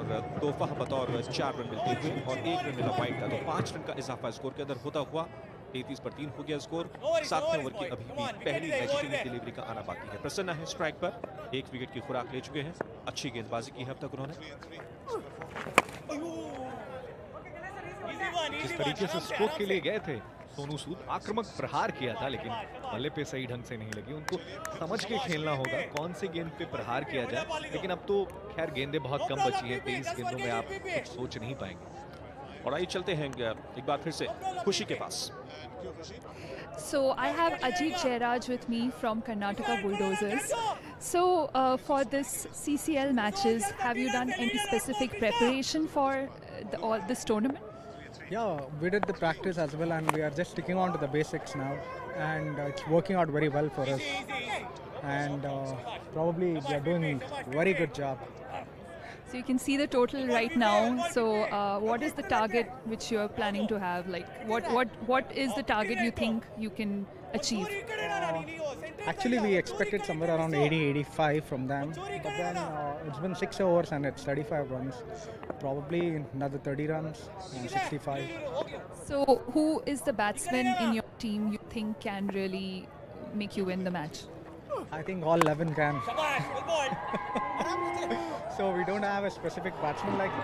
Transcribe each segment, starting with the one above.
तोहफा बतौर 4 रन मिलते हुए और 1 रन मिला वाइड का, तो 5 रन का इजाफा स्कोर के अंदर होता हुआ 33 पर 3 हो गया स्कोर। 7वें ओवर की अभी भी पहली लेजिटिमेट डिलीवरी का आना बाकी है। प्रसन्ना है स्ट्राइक पर, 1 विकेट की खुराक ले चुके हैं। अच्छी गेंदबाजी की है अब तक उन्होंने। जिस तरीके से स्ट्रोक के लिए गए थे सोनू सूद, आक्रामक प्रहार किया था लेकिन बल्ले पे सही ढंग से नहीं लगी। उनको समझ के खेलना होगा कौन सी गेंद पे प्रहार किया जाए, लेकिन अब तो खैर गेंदें बहुत कम बची हैं। 23 गेंदों में आप कुछ सोच नहीं पाएंगे। और आइए चलते हैं एक बार फिर से खुशी के पास। So I have Ajit Jairaj with me from Karnataka Bulldozers. So for this CCL matches, have you done any specific preparation for this tournament? Yeah, we did the practice as well, and we are just sticking on to the basics now, and it's working out very well for us. And probably we are doing very good job. So you can see the total right now. So what is the target which you are planning to have? Like what is the target you think you can achieve? Actually, we expected somewhere around 80-85 from them, but then it's been 6 overs and it's 35 runs. Probably another 30 runs and 65. So who is the batsman in your team you think can really make you win the match? I think all 11 can. So we don't have a specific batsman, like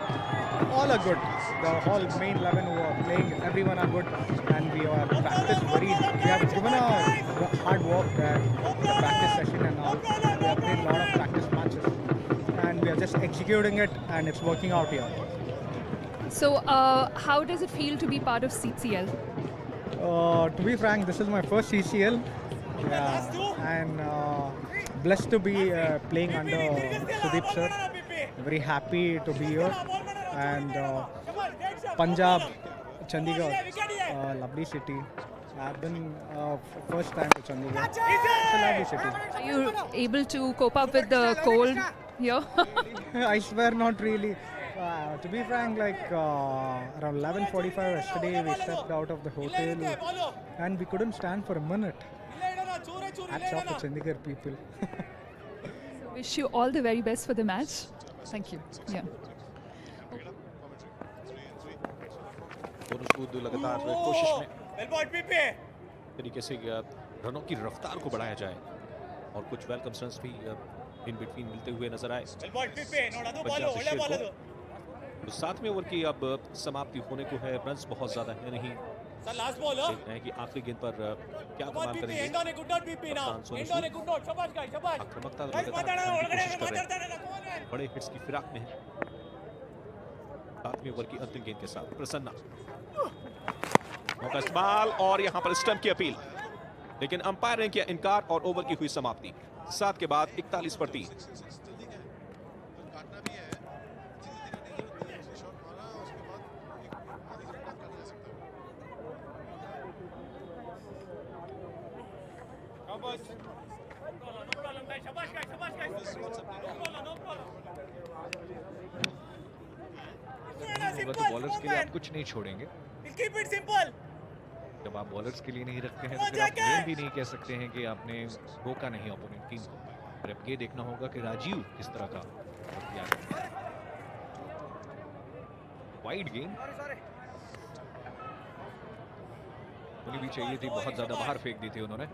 all are good. The whole main 11 who are playing, everyone are good, and we are practiced very. We have given a hard work there, the practice session and all. We have played a lot of practice matches, and we are just executing it, and it's working out here. So how does it feel to be part of CCL? To be frank, this is my first CCL. Yeah, and blessed to be playing under Sudeep sir. Very happy to be here, and Punjab, Chandigarh, lovely city. I've been first time to Chandigarh. It's a lovely city. Are you able to cope up with the cold here? I swear not really. To be frank, like around 11:45 yesterday, we stepped out of the hotel and we couldn't stand for a minute. Hats off to Chandigarh people. Wish you all the very best for the match. Thank you. Yeah. लगातार कोशिश में तरीके से रनों की रफ्तार को बढ़ाया जाए और कुछ वेलकम रन्स भी इन बिटवीन मिलते हुए नजर आए। 7वें ओवर की अब समाप्ति होने को है। रन्स बहुत ज्यादा है नहीं। देखते हैं कि आखिरी गेंद पर क्या कमाल करेंगे। आक्रामकता कोशिश कर रहे हैं, बड़े हिट्स की फिराक में है। 7वें ओवर की अंतिम गेंद के साथ प्रसन्ना मौका इस्तेमाल और यहां पर स्टंप की अपील, लेकिन अंपायर ने किया इनकार और ओवर की हुई समाप्ति। 7 के बाद 41 पर 3। तो बॉलर्स के लिए आप कुछ नहीं छोड़ेंगे। जब आप बॉलर्स के लिए नहीं रखते हैं तो फिर आप ये भी नहीं कह सकते हैं कि आपने रोका नहीं ओपोनेंट टीम को। फिर अब ये देखना होगा कि राजीव किस तरह का किया। वाइड गेंद होनी भी चाहिए थी, बहुत ज्यादा बाहर फेंक दी थी उन्होंने।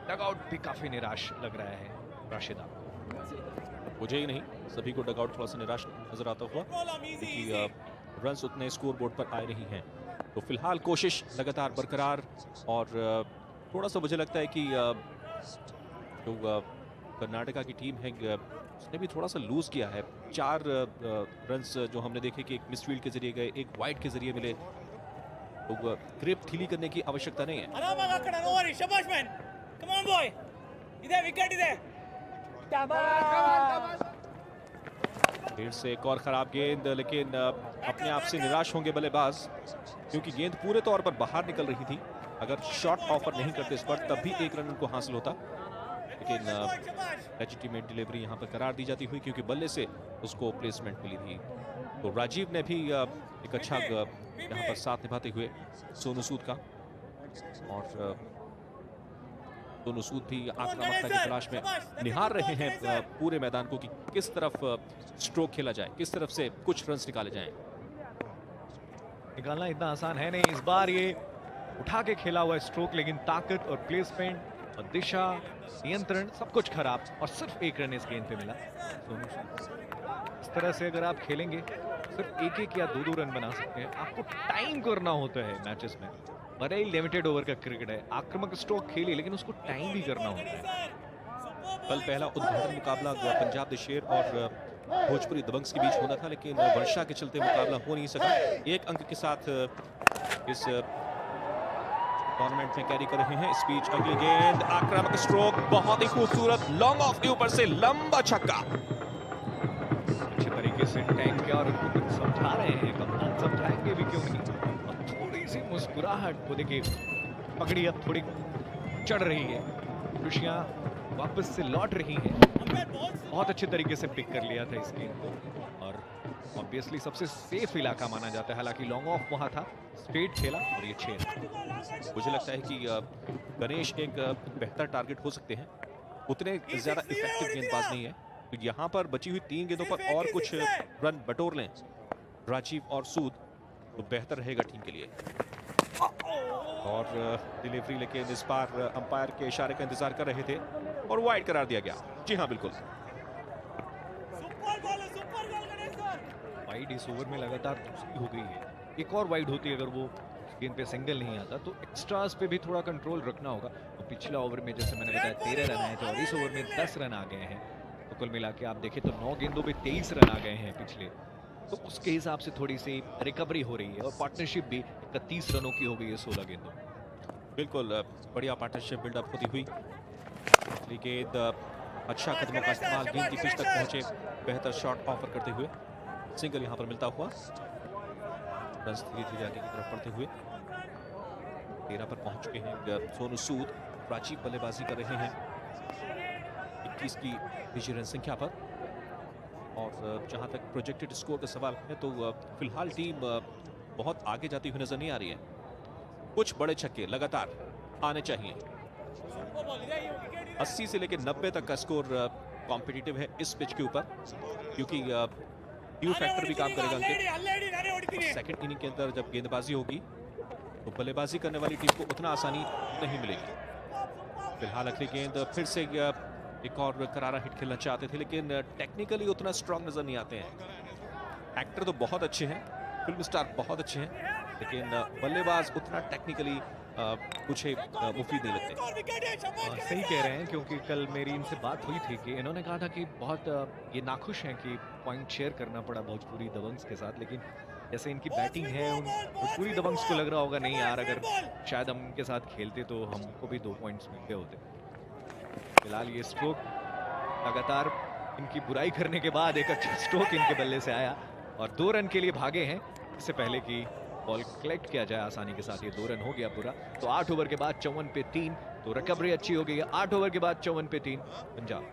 डगआउट भी काफी निराश लग रहा है राशिदा। मुझे ही नहीं, सभी को डगआउट थोड़ा सा निराश नजर आता हुआ, क्योंकि रन्स उतने स्कोर बोर्ड पर आए नहीं हैं। तो फिलहाल कोशिश लगातार बरकरार और थोड़ा सा मुझे लगता है कि जो कर्नाटका की टीम है उसने भी थोड़ा सा लूज किया है। 4 रन्स जो हमने देखे कि एक मिसफील्ड के जरिए गए, एक वाइड के जरिए मिले, तो ग्रिप ढीली करने की आवश्यकता नहीं है। फिर से एक और खराब गेंद, लेकिन अपने आप से निराश होंगे बल्लेबाज, क्योंकि गेंद पूरे तौर पर बाहर निकल रही थी। अगर शॉट ऑफर नहीं करते इस पर तब भी 1 रन उनको हासिल होता, लेकिन लेजिटिमेट डिलीवरी यहां पर करार दी जाती हुई, क्योंकि बल्ले से उसको प्लेसमेंट मिली थी। तो राजीव ने भी एक अच्छा यहां पर साथ निभाते हुए सोनू सूद का, और दोनों सूद भी आक्रामकता की तलाश में निहार रहे हैं पूरे मैदान को कि किस तरफ स्ट्रोक खेला जाए, किस तरफ से कुछ रन्स निकाले जाएं। निकालना इतना आसान है नहीं। इस बार ये उठा के खेला हुआ स्ट्रोक, लेकिन ताकत और प्लेसमेंट और दिशा, नियंत्रण सब कुछ खराब, और सिर्फ एक रन इस गेंद पे मिला सोनू सूद। इस तरह से अगर आप खेलेंगे सिर्फ एक एक या दो रन बना सकते हैं। आपको टाइम करना होता है मैचेस में, बड़े ही लिमिटेड ओवर का क्रिकेट है। आक्रामक स्ट्रोक खेलिए लेकिन उसको टाइम भी करना होता है। कल पहला उद्घाटन मुकाबला पंजाब द शेर और भोजपुरी दबंग्स के बीच होना था, लेकिन वर्षा के चलते मुकाबला हो नहीं सका। एक अंक के साथ इस टूर्नामेंट में कैरी कर रहे हैं। स्पीच, अगली गेंद, आक्रामक स्ट्रोक, बहुत ही खूबसूरत लॉन्ग ऑफ के ऊपर से लंबा छक्का। अच्छे तरीके से टैंक किया और उनको कुछ समझा रहे हैं, कप्तान समझाएंगे भी क्यों नहीं। और थोड़ी सी मुस्कुराहट को देखिए, पगड़ी अब थोड़ी चढ़ रही है, खुशियां वापस से लौट रही हैं। बहुत अच्छे तरीके से पिक कर लिया था इस गेंद को, और ऑब्वियसली सबसे सेफ इलाका माना जाता है। हालांकि लॉन्ग ऑफ वहां था, स्ट्रेट खेला और ये 6। मुझे लगता है कि गणेश एक बेहतर टारगेट हो सकते हैं, उतने ज्यादा इफेक्टिव गेंदबाज नहीं है। तो यहाँ पर बची हुई 3 गेंदों पर और कुछ रन बटोर लें राजीव और सूद तो बेहतर रहेगा टीम के लिए। और डिलीवरी, लेकिन इस बार अंपायर के इशारे का इंतजार कर रहे थे और वाइड करार दिया गया। जी हाँ, बिल्कुल वाइड इस ओवर में लगातार दूसरी हो गई है। एक और वाइड होती अगर वो गेंद पे सिंगल नहीं आता तो एक्स्ट्रास पे भी थोड़ा कंट्रोल रखना होगा। तो पिछला ओवर में जैसे मैंने बताया 13 रन आए थे और इस ओवर में 10 रन आ गए हैं। तो कुल मिला के आप देखें तो 9 गेंदों पे 23 रन आ गए हैं पिछले, तो उसके हिसाब से थोड़ी सी रिकवरी हो रही है। और पार्टनरशिप भी 31 रनों की हो गई है 16 गेंदों। बिल्कुल बढ़िया पार्टनरशिप बिल्डअप होती हुई, गेंद अच्छा कदमों का इस्तेमाल, गेंद की पिच तक पहुंचे, बेहतर शॉट ऑफर करते हुए सिंगल यहां पर मिलता हुआ, रन धीरे धीरे आगे की तरफ बढ़ते हुए 13 पर पहुंच चुके हैं सोनू सूद। राजीव बल्लेबाजी कर रहे हैं 21 की निजी रन संख्या पर। और जहां तक प्रोजेक्टेड स्कोर का सवाल है तो फिलहाल टीम बहुत आगे जाती हुई नजर नहीं आ रही है। कुछ बड़े छक्के लगातार आने चाहिए। 80 से लेकर 90 तक का स्कोर कॉम्पिटिटिव है इस पिच के ऊपर, क्योंकि ड्यू फैक्टर भी काम करेगा अंकित। सेकंड इनिंग के अंदर जब गेंदबाजी होगी तो बल्लेबाजी करने वाली टीम को उतना आसानी नहीं मिलेगी। फिलहाल अगली गेंद, फिर से एक और करारा हिट खेलना चाहते थे, लेकिन टेक्निकली उतना स्ट्रांग नजर नहीं आते हैं। एक्टर तो बहुत अच्छे हैं, फिल्म स्टार बहुत अच्छे हैं, लेकिन बल्लेबाज उतना टेक्निकली मुझे मुफीद नहीं लगते। सही कह रहे हैं, क्योंकि कल मेरी इनसे बात हुई थी कि इन्होंने कहा था कि बहुत ये नाखुश हैं कि पॉइंट शेयर करना पड़ा भोजपुरी दबंग्स के साथ। लेकिन जैसे इनकी बैटिंग है, उन भोजपुरी दबंग्स को लग रहा होगा नहीं यार, अगर शायद हम उनके साथ खेलते तो हमको भी 2 पॉइंट्स मिल गए होते। फिलहाल ये स्ट्रोक लगातार इनकी बुराई करने के बाद एक अच्छा स्ट्रोक इनके बल्ले से आया और 2 रन के लिए भागे हैं। इससे पहले कि बॉल कलेक्ट किया जाए आसानी के साथ ये 2 रन हो गया पूरा। तो 8 ओवर के बाद 54 पे 3, तो रिकवरी अच्छी हो गई है। 8 ओवर के बाद 54 पे 3 पंजाब।